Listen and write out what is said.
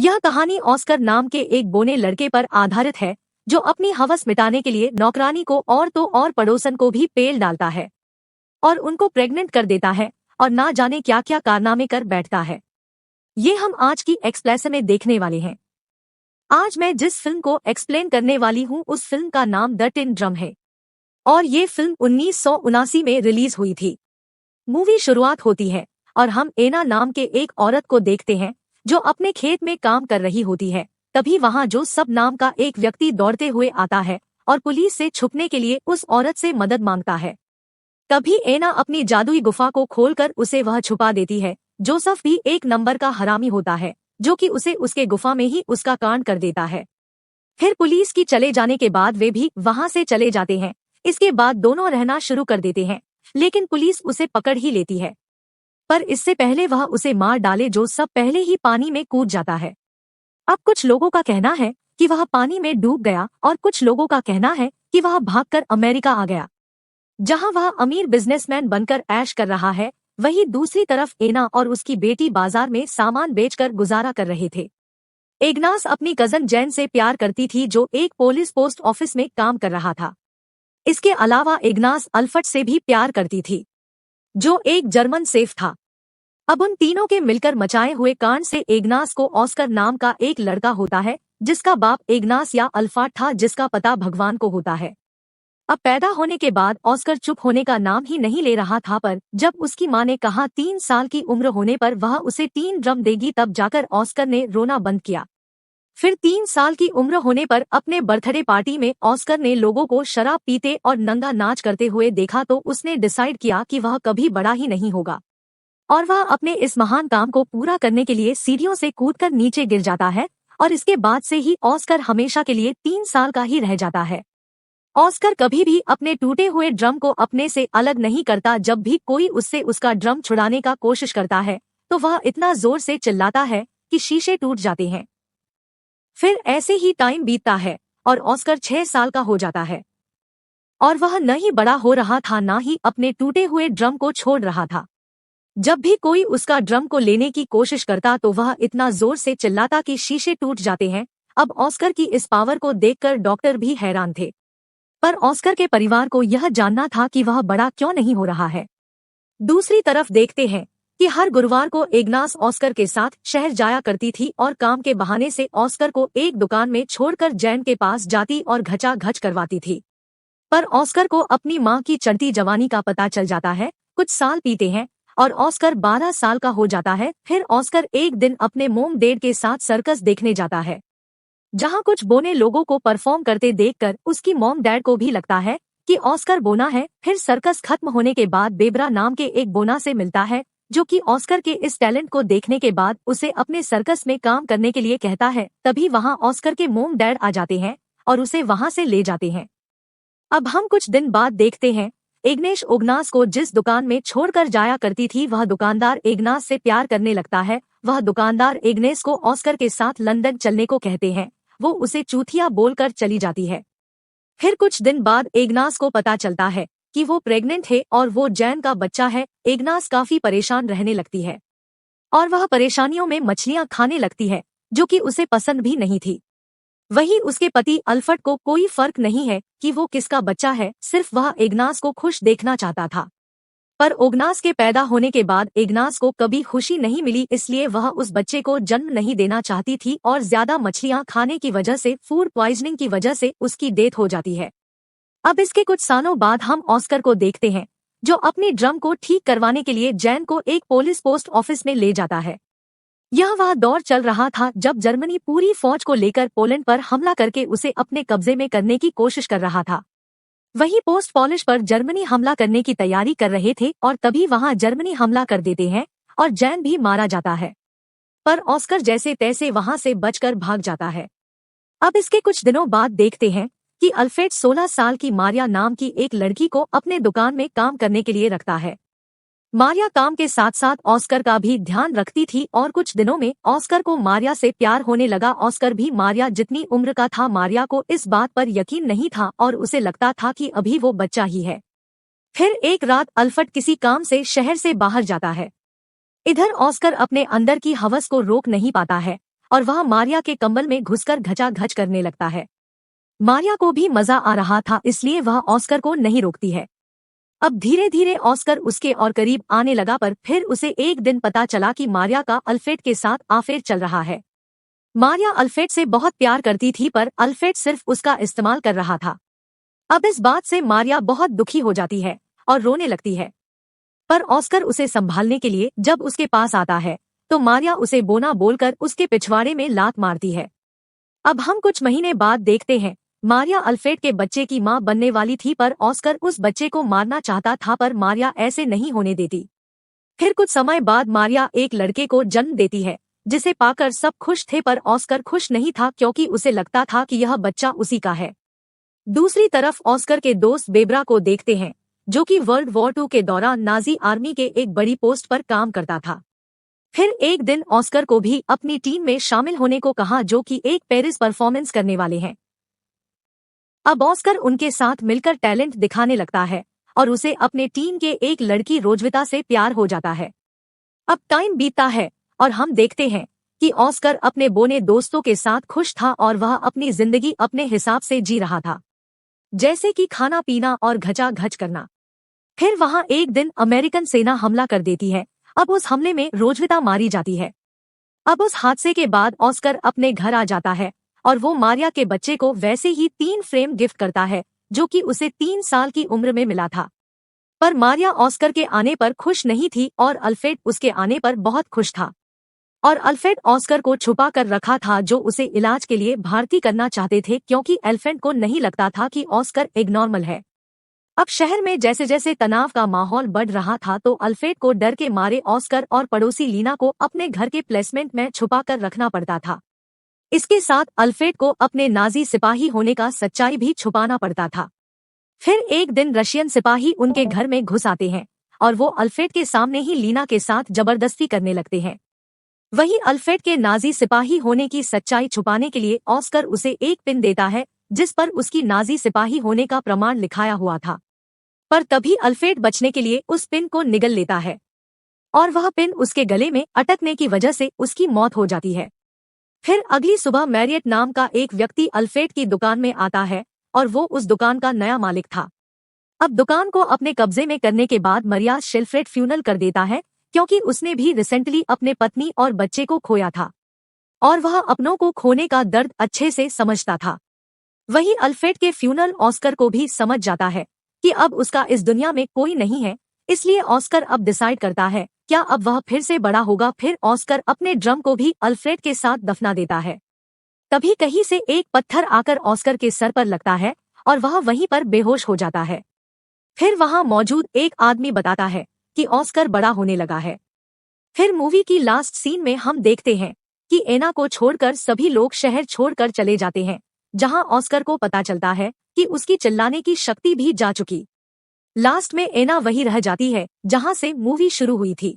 यह कहानी ऑस्कर नाम के एक बोने लड़के पर आधारित है जो अपनी हवस मिटाने के लिए नौकरानी को और तो और पड़ोसन को भी पेल डालता है और उनको प्रेग्नेंट कर देता है और ना जाने क्या क्या कारनामे कर बैठता है। ये हम आज की एक्सप्लेसन में देखने वाले हैं। आज मैं जिस फिल्म को एक्सप्लेन करने वाली हूँ उस फिल्म का नाम द टिन ड्रम है और ये फिल्म 1979 में रिलीज हुई थी। मूवी शुरुआत होती है और हम एना नाम के एक औरत को देखते हैं जो अपने खेत में काम कर रही होती है। तभी वहाँ जो सब नाम का एक व्यक्ति दौड़ते हुए आता है और पुलिस से छुपने के लिए उस औरत से मदद मांगता है। तभी एना अपनी जादुई गुफा को खोलकर उसे वह छुपा देती है। जोसफ भी एक नंबर का हरामी होता है जो कि उसे उसके गुफा में ही उसका कांड कर देता है। फिर पुलिस की चले जाने के बाद वे भी वहाँ से चले जाते हैं। इसके बाद दोनों रहना शुरू कर देते हैं, लेकिन पुलिस उसे पकड़ ही लेती है। पर इससे पहले वह उसे मार डाले जो सब पहले ही पानी में कूद जाता है। अब कुछ लोगों का कहना है कि वह पानी में डूब गया और कुछ लोगों का कहना है कि वह भागकर अमेरिका आ गया, जहां वह अमीर बिजनेसमैन बनकर ऐश कर रहा है। वहीं दूसरी तरफ एना और उसकी बेटी बाजार में सामान बेचकर गुजारा कर रहे थे। इग्नास अपनी कजन जैन से प्यार करती थी जो एक पुलिस पोस्ट ऑफिस में काम कर रहा था। इसके अलावा इग्नास अल्फर्ट से भी प्यार करती थी जो एक जर्मन सेफ था। अब उन तीनों के मिलकर मचाए हुए कांड से इग्नास को ऑस्कर नाम का एक लड़का होता है जिसका बाप इग्नास या अल्फाट था, जिसका पता भगवान को होता है। अब पैदा होने के बाद ऑस्कर चुप होने का नाम ही नहीं ले रहा था, पर जब उसकी मां ने कहा 3 साल की उम्र होने पर वह उसे 3 ड्रम देगी, तब जाकर ऑस्कर ने रोना बंद किया। फिर 3 साल की उम्र होने पर अपने बर्थडे पार्टी में ऑस्कर ने लोगों को शराब पीते और नंगा नाच करते हुए देखा तो उसने डिसाइड किया कि वह कभी बड़ा ही नहीं होगा और वह अपने इस महान काम को पूरा करने के लिए सीढ़ियों से कूदकर नीचे गिर जाता है और इसके बाद से ही ऑस्कर हमेशा के लिए 3 साल का ही रह जाता है। ऑस्कर कभी भी अपने टूटे हुए ड्रम को अपने से अलग नहीं करता। जब भी कोई उससे उसका ड्रम छुड़ाने का कोशिश करता है तो वह इतना जोर से चिल्लाता है कि शीशे टूट जाते हैं। फिर ऐसे ही टाइम बीतता है और ऑस्कर 6 साल का हो जाता है और वह न ही बड़ा हो रहा था न ही अपने टूटे हुए ड्रम को छोड़ रहा था। जब भी कोई उसका ड्रम को लेने की कोशिश करता तो वह इतना जोर से चिल्लाता कि शीशे टूट जाते हैं। अब ऑस्कर की इस पावर को देखकर डॉक्टर भी हैरान थे, पर ऑस्कर के परिवार को यह जानना था कि वह बड़ा क्यों नहीं हो रहा है। दूसरी तरफ देखते हैं कि हर गुरुवार को इग्नास ऑस्कर के साथ शहर जाया करती थी और काम के बहाने से ऑस्कर को एक दुकान में छोड़कर जैन के पास जाती और घचाघच करवाती थी। पर ऑस्कर को अपनी मां की चढ़ती जवानी का पता चल जाता है। कुछ साल बीते हैं और ऑस्कर 12 साल का हो जाता है। फिर ऑस्कर एक दिन अपने मोम डैड के साथ सर्कस देखने जाता है, जहां कुछ बोने लोगों को परफॉर्म करते देखकर उसकी मॉम डैड को भी लगता है कि ऑस्कर बोना है। फिर सर्कस खत्म होने के बाद बेबरा नाम के एक बोना से मिलता है जो कि ऑस्कर के इस टैलेंट को देखने के बाद उसे अपने सर्कस में काम करने के लिए कहता है। तभी वहां ऑस्कर के मोम डैड आ जाते हैं और उसे वहां से ले जाते हैं। अब हम कुछ दिन बाद देखते हैं इग्नेश इग्नास को जिस दुकान में छोड़कर जाया करती थी वह दुकानदार इग्नास से प्यार करने लगता है। वह दुकानदार इग्नेश को ऑस्कर के साथ लंदन चलने को कहते हैं। वो उसे चूतिया बोलकर चली जाती है। फिर कुछ दिन बाद इग्नास को पता चलता है कि वो प्रेग्नेंट है और वो जैन का बच्चा है। इग्नास काफी परेशान रहने लगती है और वह परेशानियों में मछलियां खाने लगती है जो कि उसे पसंद भी नहीं थी। वहीं उसके पति अल्फर्ट को कोई फर्क नहीं है कि वो किसका बच्चा है, सिर्फ वह इग्नास को खुश देखना चाहता था। पर इग्नास के पैदा होने के बाद इग्नास को कभी खुशी नहीं मिली, इसलिए वह उस बच्चे को जन्म नहीं देना चाहती थी और ज्यादा मछलियां खाने की वजह से, फूड पॉइजनिंग की वजह से उसकी डेथ हो जाती है। अब इसके कुछ सालों बाद हम ऑस्कर को देखते हैं जो अपनी ड्रम को ठीक करवाने के लिए जैन को एक पुलिस पोस्ट ऑफिस में ले जाता है। यह वह दौर चल रहा था जब जर्मनी पूरी फौज को लेकर पोलैंड पर हमला करके उसे अपने कब्जे में करने की कोशिश कर रहा था। वहीं पोस्ट पॉलिश पर जर्मनी हमला करने की तैयारी कर रहे थे और तभी वहां जर्मनी हमला कर देते हैं और जैन भी मारा जाता है। पर ऑस्कर जैसे तैसे वहां से बचकर भाग जाता है। अब इसके कुछ दिनों बाद देखते हैं कि अल्फ्रेड 16 साल की मारिया नाम की एक लड़की को अपने दुकान में काम करने के लिए रखता है। मारिया काम के साथ साथ ऑस्कर का भी ध्यान रखती थी और कुछ दिनों में ऑस्कर को मारिया से प्यार होने लगा। ऑस्कर भी मारिया जितनी उम्र का था। मारिया को इस बात पर यकीन नहीं था और उसे लगता था कि अभी वो बच्चा ही है। फिर एक रात अल्फ्रेड किसी काम से शहर से बाहर जाता है। इधर ऑस्कर अपने अंदर की हवस को रोक नहीं पाता है और वह मारिया के कंबल में घुसकर घचाघच करने लगता है। मारिया को भी मजा आ रहा था, इसलिए वह ऑस्कर को नहीं रोकती है। अब धीरे धीरे ऑस्कर उसके और करीब आने लगा, पर फिर उसे एक दिन पता चला कि मारिया का अल्फ्रेड के साथ अफेयर चल रहा है। मारिया अल्फ्रेड से बहुत प्यार करती थी, पर अल्फ्रेड सिर्फ उसका इस्तेमाल कर रहा था। अब इस बात से मारिया बहुत दुखी हो जाती है और रोने लगती है। पर ऑस्कर उसे संभालने के लिए जब उसके पास आता है तो मारिया उसे बोना बोलकर उसके पिछवाड़े में लात मारती है। अब हम कुछ महीने बाद देखते हैं, मारिया अल्फ्रेड के बच्चे की मां बनने वाली थी, पर ऑस्कर उस बच्चे को मारना चाहता था, पर मारिया ऐसे नहीं होने देती। फिर कुछ समय बाद मारिया एक लड़के को जन्म देती है, जिसे पाकर सब खुश थे, पर ऑस्कर खुश नहीं था क्योंकि उसे लगता था कि यह बच्चा उसी का है। दूसरी तरफ ऑस्कर के दोस्त बेब्रा को देखते हैं, जो कि वर्ल्ड वॉर 2 के दौरान नाजी आर्मी के एक बड़ी पोस्ट पर काम करता था। फिर एक दिन ऑस्कर को भी अपनी टीम में शामिल होने को कहा, जो कि एक पेरिस परफॉर्मेंस करने वाले हैं। अब ऑस्कर उनके साथ मिलकर टैलेंट दिखाने लगता है और उसे अपने टीम के एक लड़की रोजविता से प्यार हो जाता है। अब टाइम बीतता है और हम देखते हैं कि ऑस्कर अपने बोने दोस्तों के साथ खुश था और वह अपनी जिंदगी अपने हिसाब से जी रहा था, जैसे कि खाना पीना और घचाघच करना। फिर वहां एक दिन अमेरिकन सेना हमला कर देती है। अब उस हमले में रोजविता मारी जाती है। अब उस हादसे के बाद ऑस्कर अपने घर आ जाता है और वो मारिया के बच्चे को वैसे ही 3 फ्रेम गिफ्ट करता है, जो कि उसे 3 साल की उम्र में मिला था। पर मारिया ऑस्कर के आने पर खुश नहीं थी और अल्फ्रेड उसके आने पर बहुत खुश था। और अल्फ्रेड ऑस्कर को छुपा कर रखा था, जो उसे इलाज के लिए भर्ती करना चाहते थे, क्योंकि अल्फ्रेड को नहीं लगता था कि ऑस्कर एबनॉर्मल है। अब शहर में जैसे जैसे तनाव का माहौल बढ़ रहा था, तो अल्फ्रेड को डर के मारे ऑस्कर और पड़ोसी लीना को अपने घर के प्लेसमेंट में छुपा कर रखना पड़ता था। इसके साथ अल्फ्रेड को अपने नाजी सिपाही होने का सच्चाई भी छुपाना पड़ता था। फिर एक दिन रशियन सिपाही उनके घर में घुस आते हैं और वो अल्फ्रेड के सामने ही लीना के साथ जबरदस्ती करने लगते हैं। वहीं अल्फ्रेड के नाजी सिपाही होने की सच्चाई छुपाने के लिए ऑस्कर उसे एक पिन देता है, जिस पर उसकी नाजी सिपाही होने का प्रमाण लिखाया हुआ था। पर तभी अल्फ्रेड बचने के लिए उस पिन को निगल लेता है और वह पिन उसके गले में अटकने की वजह से उसकी मौत हो जाती है। फिर अगली सुबह मैरियट नाम का एक व्यक्ति अल्फ्रेड की दुकान में आता है और वो उस दुकान का नया मालिक था। अब दुकान को अपने कब्जे में करने के बाद मरिया शेल्फ्रेड फ्यूनल कर देता है, क्योंकि उसने भी रिसेंटली अपने पत्नी और बच्चे को खोया था और वह अपनों को खोने का दर्द अच्छे से समझता था। वहीं अल्फ्रेड के फ्यूनल ऑस्कर को भी समझ जाता है कि अब उसका इस दुनिया में कोई नहीं है, इसलिए ऑस्कर अब डिसाइड करता है क्या अब वह फिर से बड़ा होगा। फिर ऑस्कर अपने ड्रम को भी अल्फ्रेड के साथ दफना देता है। तभी कहीं से एक पत्थर आकर ऑस्कर के सर पर लगता है और वह वहीं पर बेहोश हो जाता है। फिर वहां मौजूद एक आदमी बताता है कि ऑस्कर बड़ा होने लगा है। फिर मूवी की लास्ट सीन में हम देखते हैं कि एना को छोड़कर सभी लोग शहर छोड़कर चले जाते हैं, जहां ऑस्कर को पता चलता है कि उसकी चिल्लाने की शक्ति भी जा चुकी। लास्ट में एना वही रह जाती है जहां से मूवी शुरू हुई थी।